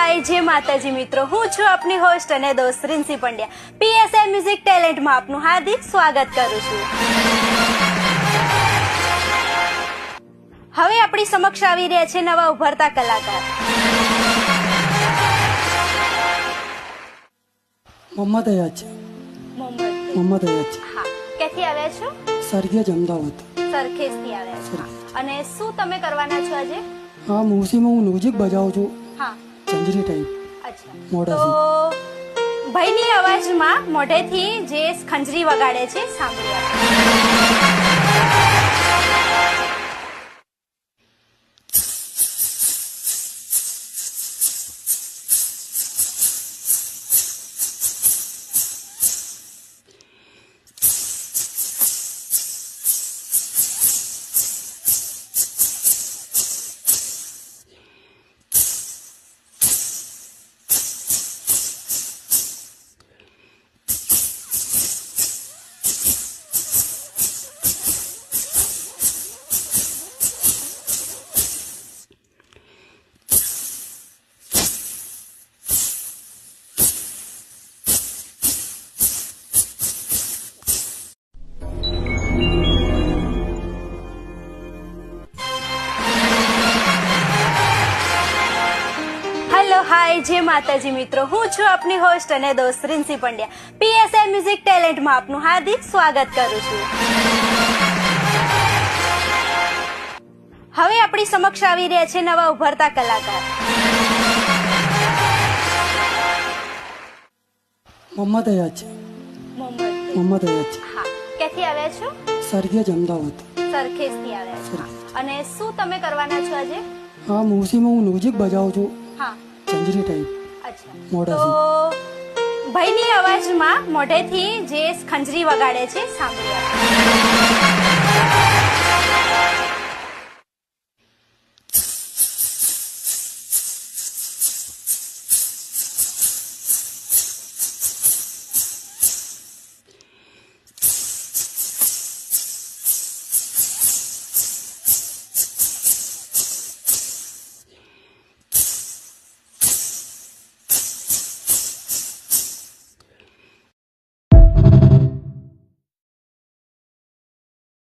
હાય જય માતાજી મિત્રો, હું છું આપની હોસ્ટ અને દોસ્ત રિન્સી પંડ્યા. પીએસઆઈ મ્યુઝિક ટેલેન્ટમાં આપનું હાર્દિક સ્વાગત કરું છું. હવે આપણી સમક્ષ આવી રહ્યા છે નવા ઉભરતા કલાકાર. મોહમ્મદ હયાત છે. મોહમ્મદ હયાત છે. હા, ક્યાંથી આવ્યા છો? સરખેજ અમદાવાદ. સરખેજથી આવ્યા છો. અને શું તમે કરવાના છો આજે? હા, મૂસીમાં હું મ્યુઝિક બજાવું છું. હા, ચંદ્રી ટાઈપ. અચ્છા. મોઢાથી. તો ભાઈની અવાજમાં મોઢેથી જે ખંજરી વગાડે છે સાંભળીએ. હેલો હાય જય માતાજી મિત્રો, હું છું આપની હોસ્ટ અને દોસ્ત રિન્સી પંડ્યા. પીએસઆઈ મ્યુઝિક ટેલેન્ટમાં આપનું હાર્દિક સ્વાગત કરું છું. હવે આપણી સમક્ષ આવી રહ્યા છે નવા ઉભરતા કલાકાર. મોહમ્મદ હયાત છે. મોહમ્મદ હયાત છે. હા, ક્યાંથી આવ્યા છો? સરખેજ અમદાવાદ. સરખેજથી આવ્યા છો. અને શું તમે કરવાના છો આજે? હા, મૂસીમાં હું મ્યુઝિક બજાવું છું. હા, ચંદ્રી ટાઈપ. અચ્છા. મોઢાથી. તો ભાઈની અવાજમાં મોઢેથી જે ખંજરી વગાડે છે સાંભળીએ.